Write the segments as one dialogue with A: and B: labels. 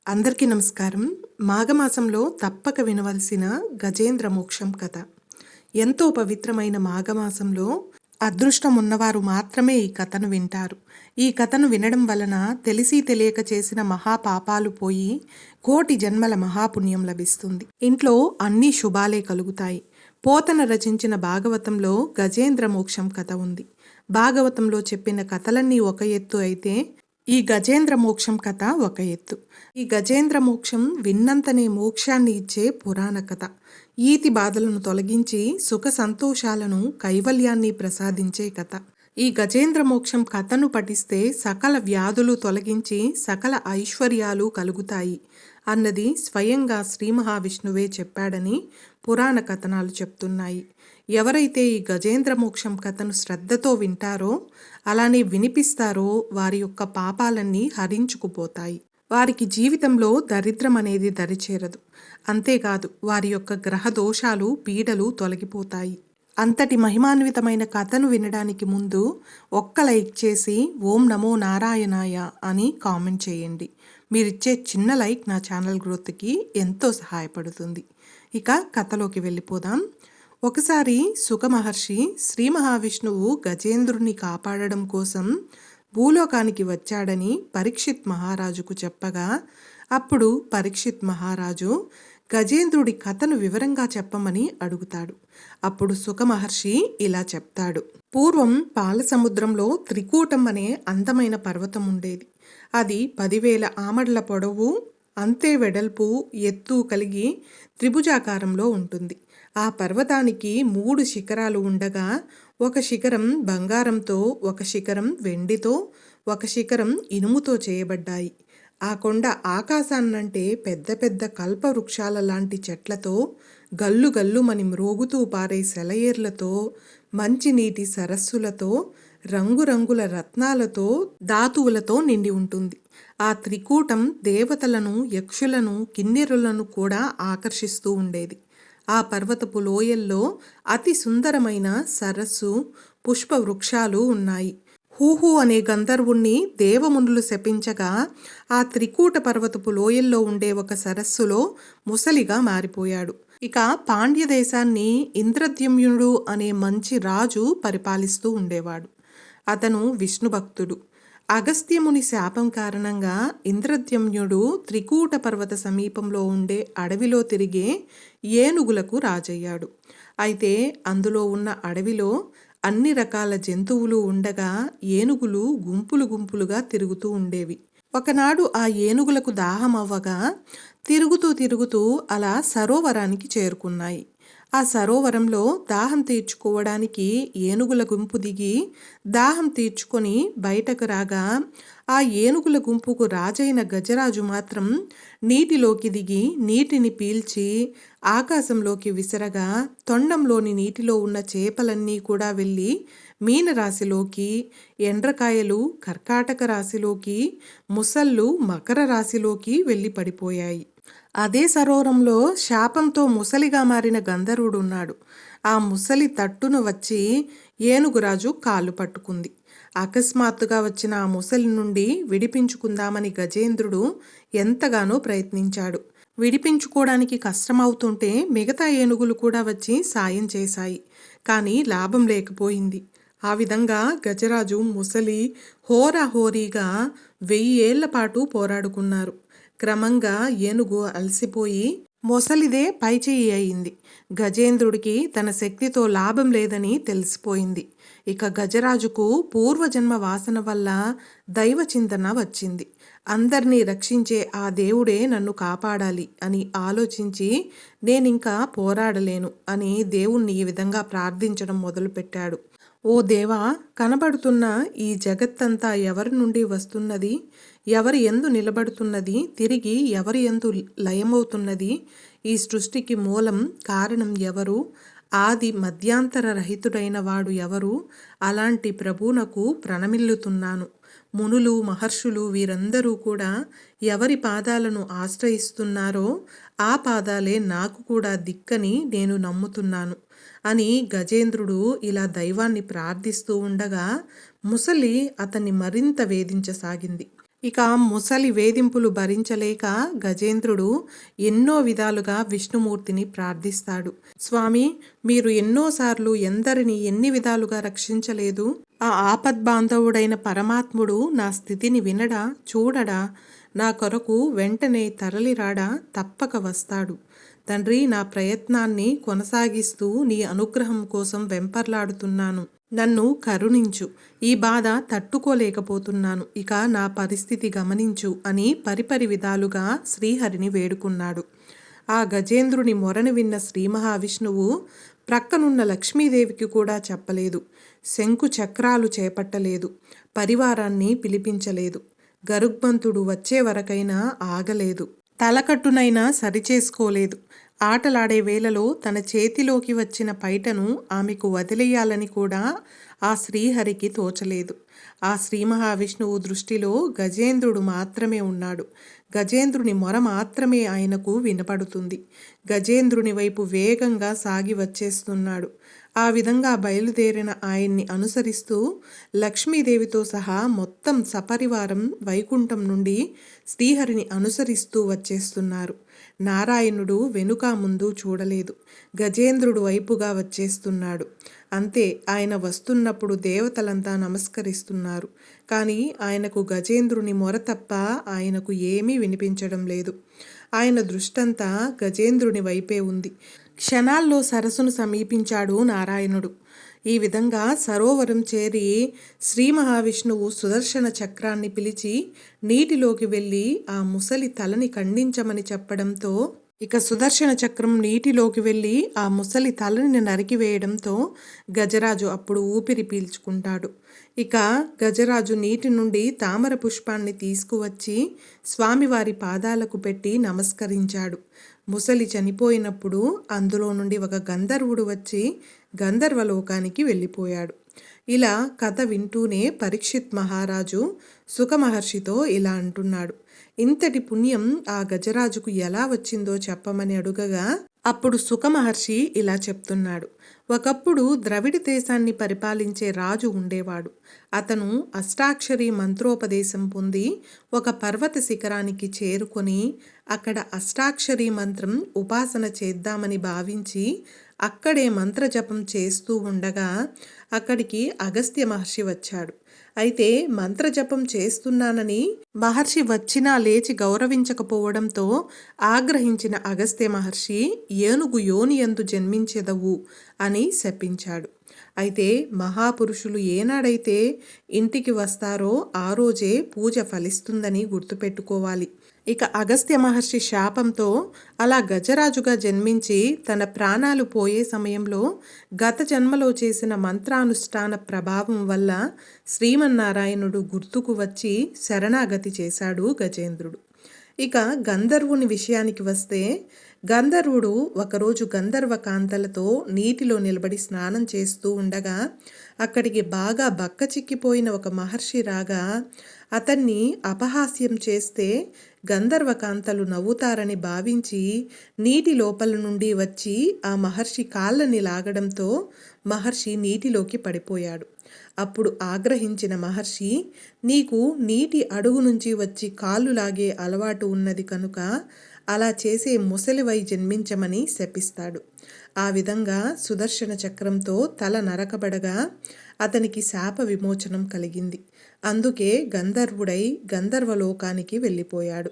A: అందరికీ నమస్కారం. మాఘమాసంలో తప్పక వినవలసిన గజేంద్ర మోక్షం కథ. ఎంతో పవిత్రమైన మాఘమాసంలో అదృష్టం ఉన్నవారు మాత్రమే ఈ కథను వింటారు. ఈ కథను వినడం వలన తెలిసి తెలియక చేసిన మహాపాపాలు పోయి కోటి జన్మల మహాపుణ్యం లభిస్తుంది. ఇంట్లో అన్ని శుభాలే కలుగుతాయి. పోతన రచించిన భాగవతంలో గజేంద్ర మోక్షం కథ ఉంది. భాగవతంలో చెప్పిన కథలన్నీ ఒక ఎత్తు అయితే ఈ గజేంద్ర మోక్షం కథ ఒక ఎత్తు. ఈ గజేంద్ర మోక్షం విన్నంతనే మోక్షాన్ని ఇచ్చే పురాణ కథ. ఈతి బాధలను తొలగించి సుఖ సంతోషాలను కైవల్యాన్ని ప్రసాదించే కథ. ఈ గజేంద్ర మోక్షం కథను పఠిస్తే సకల వ్యాధులు తొలగించి సకల ఐశ్వర్యాలు కలుగుతాయి అన్నది స్వయంగా శ్రీ మహావిష్ణువే చెప్పాడని పురాణ కథనాలు చెప్తున్నాయి. ఎవరైతే ఈ గజేంద్ర మోక్షం కథను శ్రద్ధతో వింటారో, అలానే వినిపిస్తారో వారి యొక్క పాపాలన్నీ హరించుకుపోతాయి. వారికి జీవితంలో దరిద్రం అనేది దరిచేరదు. అంతేకాదు వారి యొక్క గ్రహ దోషాలు పీడలు తొలగిపోతాయి. అంతటి మహిమాన్వితమైన కథను వినడానికి ముందు ఒక్క లైక్ చేసి ఓం నమో నారాయణాయ అని కామెంట్ చేయండి. మీరిచ్చే చిన్న లైక్ నా ఛానల్ గ్రోత్కి ఎంతో సహాయపడుతుంది. ఇక కథలోకి వెళ్ళిపోదాం. ఒకసారి సుఖ మహర్షి శ్రీ మహావిష్ణువు గజేంద్రుని కాపాడడం కోసం భూలోకానికి వచ్చాడని పరీక్షిత్ మహారాజుకు చెప్పగా, అప్పుడు పరీక్షిత్ మహారాజు గజేంద్రుడి కథను వివరంగా చెప్పమని అడుగుతాడు. అప్పుడు సుఖ మహర్షి ఇలా చెప్తాడు. పూర్వం పాల సముద్రంలో త్రికూటం అనే అందమైన పర్వతం ఉండేది. అది 10,000 ఆమడ్ల పొడవు, అంతే వెడల్పు, ఎత్తు కలిగి త్రిభుజాకారంలో ఉంటుంది. ఆ పర్వతానికి 3 శిఖరాలు ఉండగా, ఒక శిఖరం బంగారంతో, ఒక శిఖరం వెండితో, ఒక శిఖరం ఇనుముతో చేయబడ్డాయి. ఆ కొండ ఆకాశాన్నంటే పెద్ద పెద్ద కల్ప వృక్షాల లాంటి చెట్లతో, గల్లు గల్లుమని మ్రోగుతూ పారే సెలయేర్లతో, మంచినీటి సరస్సులతో, రంగురంగుల రత్నాలతో, ధాతువులతో నిండి ఉంటుంది. ఆ త్రికూటం దేవతలను, యక్షులను, కిన్నెరులను కూడా ఆకర్షిస్తూ ఉండేది. ఆ పర్వతపు లోయల్లో అతి సుందరమైన సరస్సు, పుష్ప వృక్షాలు ఉన్నాయి. హూహు అనే గంధర్వుణ్ణి దేవమునులు శపించగా ఆ త్రికూట పర్వతపు లోయల్లో ఉండే ఒక సరస్సులో ముసలిగా మారిపోయాడు. ఇక పాండ్య దేశాన్ని ఇంద్రద్యుమ్నుడు అనే మంచి రాజు పరిపాలిస్తూ ఉండేవాడు. అతను విష్ణు భక్తుడు. అగస్త్యముని శాపం కారణంగా ఇంద్రద్యుమ్నుడు త్రికూట పర్వత సమీపంలో ఉండే అడవిలో తిరిగే ఏనుగులకు రాజయ్యాడు. అయితే అందులో ఉన్న అడవిలో అన్ని రకాల జంతువులు ఉండగా ఏనుగులు గుంపులు గుంపులుగా తిరుగుతూ ఉండేవి. ఒకనాడు ఆ ఏనుగులకు దాహం అవ్వగా తిరుగుతూ తిరుగుతూ అలా సరోవరానికి చేరుకున్నాయి. ఆ సరోవరంలో దాహం తీర్చుకోవడానికి ఏనుగుల గుంపు దిగి దాహం తీర్చుకొని బయటకు రాగా, ఆ ఏనుగుల గుంపుకు రాజైన గజరాజు మాత్రం నీటిలోకి దిగి నీటిని పీల్చి ఆకాశంలోకి విసరగా, తొండంలోని నీటిలో ఉన్న చేపలన్నీ కూడా వెళ్ళి మీనరాశిలోకి, ఎండ్రకాయలు కర్కాటక రాశిలోకి, ముసళ్ళు మకర రాశిలోకి వెళ్ళి పడిపోయాయి. అదే సరోవరంలో శాపంతో ముసలిగా మారిన గంధర్వుడున్నాడు. ఆ ముసలి తట్టును వచ్చి ఏనుగురాజు కాళ్ళు పట్టుకుంది. అకస్మాత్తుగా వచ్చిన ఆ ముసలి నుండి విడిపించుకుందామని గజేంద్రుడు ఎంతగానో ప్రయత్నించాడు. విడిపించుకోవడానికి కష్టమవుతుంటే మిగతా ఏనుగులు కూడా వచ్చి సాయం చేశాయి. కానీ లాభం లేకపోయింది. ఆ విధంగా గజరాజు ముసలి హోరాహోరీగా 1000 ఏళ్ల పాటు పోరాడుకున్నారు. క్రమంగా ఏనుగు అలసిపోయి మొసలిదే పైచేయి అయింది. గజేంద్రుడికి తన శక్తితో లాభం లేదని తెలిసిపోయింది. ఇక గజరాజుకు పూర్వజన్మ వాసన వల్ల దైవ చింతన వచ్చింది. అందరినీ రక్షించే ఆ దేవుడే నన్ను కాపాడాలి అని ఆలోచించి, నేనింకా పోరాడలేను అని దేవుణ్ణి ఈ విధంగా ప్రార్థించడం మొదలుపెట్టాడు. ఓ దేవా, కనబడుతున్న ఈ జగత్తంతా ఎవరి నుండి వస్తున్నది, ఎవరి యందు నిలబడుతున్నది, తిరిగి ఎవరి యందు లయమవుతున్నది, ఈ సృష్టికి మూలం కారణం ఎవరు, ఆది మధ్యాంతర రహితుడైన వాడు ఎవరు, అలాంటి ప్రభువునకు ప్రణమిల్లుతున్నాను. మునులు, మహర్షులు వీరందరూ కూడా ఎవరి పాదాలను ఆశ్రయిస్తున్నారో ఆ పాదాలే నాకు కూడా దిక్కని నేను నమ్ముతున్నాను అని గజేంద్రుడు ఇలా దైవాన్ని ప్రార్థిస్తూ ఉండగా ముసలి అతన్ని మరింత వేధించసాగింది. ఇక ముసలి వేధింపులు భరించలేక గజేంద్రుడు ఎన్నో విధాలుగా విష్ణుమూర్తిని ప్రార్థిస్తాడు. స్వామి, మీరు ఎన్నోసార్లు ఎందరిని ఎన్ని విధాలుగా రక్షించలేదు. ఆ ఆపద్బాంధవుడైన పరమాత్ముడు నా స్థితిని వినడా, చూడడా? నా కొరకు వెంటనే తరలిరాడా? తప్పక వస్తాడు. తండ్రి, నా ప్రయత్నాన్ని కొనసాగిస్తూ నీ అనుగ్రహం కోసం వెంపర్లాడుతున్నాను. నన్ను కరుణించు. ఈ బాధ తట్టుకోలేకపోతున్నాను. ఇక నా పరిస్థితి గమనించు అని పరిపరి విధాలుగా శ్రీహరిని వేడుకున్నాడు. ఆ గజేంద్రుని మొరను విన్న శ్రీ మహావిష్ణువు ప్రక్కనున్న లక్ష్మీదేవికి కూడా చెప్పలేదు. శంకు చక్రాలు చేపట్టలేదు. పరివారాన్ని పిలిపించలేదు. గరుగ్మంతుడు వచ్చే వరకైనా ఆగలేదు. తలకట్టునైనా సరిచేసుకోలేదు. ఆటలాడే వేళలో తన చేతిలోకి వచ్చిన పైటను ఆమెకు వదిలేయాలని కూడా ఆ శ్రీహరికి తోచలేదు. ఆ శ్రీ మహావిష్ణువు దృష్టిలో గజేంద్రుడు మాత్రమే ఉన్నాడు. గజేంద్రుని మొర మాత్రమే ఆయనకు వినపడుతుంది. గజేంద్రుని వైపు వేగంగా సాగి వచ్చేస్తున్నాడు. ఆ విధంగా బయలుదేరిన ఆయన్ని అనుసరిస్తూ లక్ష్మీదేవితో సహా మొత్తం సపరివారం వైకుంఠం నుండి శ్రీహరిని అనుసరిస్తూ వచ్చేస్తున్నారు. నారాయణుడు వెనుక ముందు చూడలేదు. గజేంద్రుడు వైపుగా వచ్చేస్తున్నాడు. అంతే, ఆయన వస్తున్నప్పుడు దేవతలంతా నమస్కరిస్తున్నారు. కానీ ఆయనకు గజేంద్రుని మొర తప్ప ఆయనకు ఏమీ వినిపించడం లేదు. ఆయన దృష్టంతా గజేంద్రుని వైపే ఉంది. క్షణాల్లో సరస్సును సమీపించాడు నారాయణుడు. ఈ విధంగా సరోవరం చేరి శ్రీ మహావిష్ణువు సుదర్శన చక్రాన్ని పిలిచి నీటిలోకి వెళ్ళి ఆ ముసలి తలని ఖండించమని చెప్పడంతో ఇక సుదర్శన చక్రం నీటిలోకి వెళ్ళి ఆ ముసలి తలని నరికివేయడంతో గజరాజు అప్పుడు ఊపిరి పీల్చుకుంటాడు. ఇక గజరాజు నీటి నుండి తామర పుష్పాన్ని తీసుకువచ్చి స్వామివారి పాదాలకు పెట్టి నమస్కరించాడు. ముసలి చనిపోయినప్పుడు అందులో నుండి ఒక గంధర్వుడు వచ్చి గంధర్వలోకానికి వెళ్ళిపోయాడు. ఇలా కథ వింటూనే పరీక్షిత్ మహారాజు సుఖమహర్షితో ఇలా అంటున్నాడు. ఇంతటి పుణ్యం ఆ గజరాజుకు ఎలా వచ్చిందో చెప్పమని అడుగగా అప్పుడు సుఖమహర్షి ఇలా చెప్తున్నాడు. ఒకప్పుడు ద్రవిడ దేశాన్ని పరిపాలించే రాజు ఉండేవాడు. అతను అష్టాక్షరి మంత్రోపదేశం పొంది ఒక పర్వత శిఖరానికి చేరుకొని అక్కడ అష్టాక్షరి మంత్రం ఉపాసన చేద్దామని భావించి అక్కడే మంత్రజపం చేస్తూ ఉండగా అక్కడికి అగస్త్య మహర్షి వచ్చాడు. అయితే మంత్రజపం చేస్తున్నానని మహర్షి వచ్చినా లేచి గౌరవించకపోవడంతో ఆగ్రహించిన అగస్త్య మహర్షి ఏనుగు యోనియందు జన్మించెదవు అని శపించాడు. అయితే మహాపురుషులు ఏనాడైతే ఇంటికి వస్తారో ఆ రోజే పూజ ఫలిస్తుందని గుర్తుపెట్టుకోవాలి. ఇక అగస్త్య మహర్షి శాపంతో అలా గజరాజుగా జన్మించి తన ప్రాణాలు పోయే సమయంలో గత జన్మలో చేసిన మంత్రానుష్ఠాన ప్రభావం వల్ల శ్రీమన్నారాయణుడు గుర్తుకు వచ్చి శరణాగతి చేశాడు గజేంద్రుడు. ఇక గంధర్వుని విషయానికి వస్తే గంధర్వుడు ఒకరోజు గంధర్వ కాంతలతో నీటిలో నిలబడి స్నానం చేస్తూ ఉండగా అక్కడికి బాగా బక్కచిక్కిపోయిన ఒక మహర్షి రాగా అతన్ని అపహాస్యం చేస్తే గంధర్వ కాంతలు నవ్వుతారని భావించి నీటి లోపల నుండి వచ్చి ఆ మహర్షి కాళ్ళని లాగడంతో మహర్షి నీటిలోకి పడిపోయాడు. అప్పుడు ఆగ్రహించిన మహర్షి, నీకు నీటి అడుగు నుంచి వచ్చి కాళ్ళు లాగే అలవాటు ఉన్నది కనుక అలా చేసే ముసలివై జన్మించమని శపిస్తాడు. ఆ విధంగా సుదర్శన చక్రంతో తల నరకబడగా అతనికి శాప విమోచనం కలిగింది. అందుకే గంధర్వుడై గంధర్వలోకానికి వెళ్ళిపోయాడు.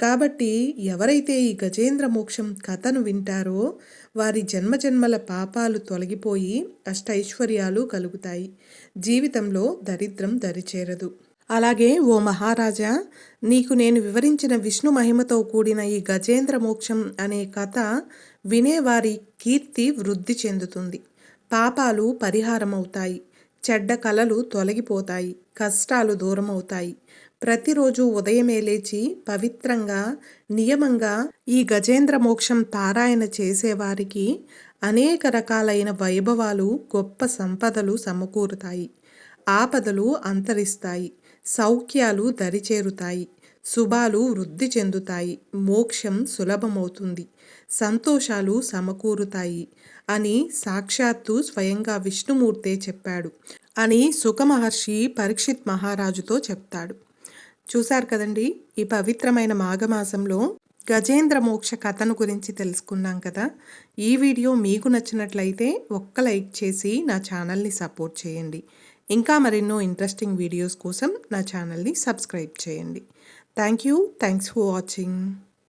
A: కాబట్టి ఎవరైతే ఈ గజేంద్ర మోక్షం కథను వింటారో వారి జన్మజన్మల పాపాలు తొలగిపోయి అష్టైశ్వర్యాలు కలుగుతాయి. జీవితంలో దరిద్రం దరిచేరదు. అలాగే ఓ మహారాజా, నీకు నేను వివరించిన విష్ణు మహిమతో కూడిన ఈ గజేంద్ర మోక్షం అనే కథ వినేవారి కీర్తి వృద్ధి చెందుతుంది. పాపాలు పరిహారమవుతాయి. చెడ్డ కలలు తొలగిపోతాయి. కష్టాలు దూరమవుతాయి. ప్రతిరోజు ఉదయమే లేచి పవిత్రంగా నియమంగా ఈ గజేంద్ర మోక్షం పారాయణ చేసేవారికి అనేక రకాలైన వైభవాలు, గొప్ప సంపదలు సమకూరుతాయి. ఆపదలు అంతరిస్తాయి. సౌఖ్యాలు దరిచేరుతాయి. శుభాలు వృద్ధి చెందుతాయి. మోక్షం సులభమవుతుంది. సంతోషాలు సమకూరుతాయి అని సాక్షాత్తు స్వయంగా విష్ణుమూర్తే చెప్పాడు అని సుఖమహర్షి పరీక్షిత్ మహారాజుతో చెప్తాడు. చూశారు కదండి, ఈ పవిత్రమైన మాఘమాసంలో గజేంద్ర మోక్ష కథను గురించి తెలుసుకున్నాం కదా. ఈ వీడియో మీకు నచ్చినట్లయితే ఒక్క లైక్ చేసి నా ఛానల్ని సపోర్ట్ చేయండి. ఇంకా మరెన్నో ఇంట్రెస్టింగ్ వీడియోస్ కోసం నా ఛానల్ని సబ్స్క్రైబ్ చేయండి. Thanks for watching.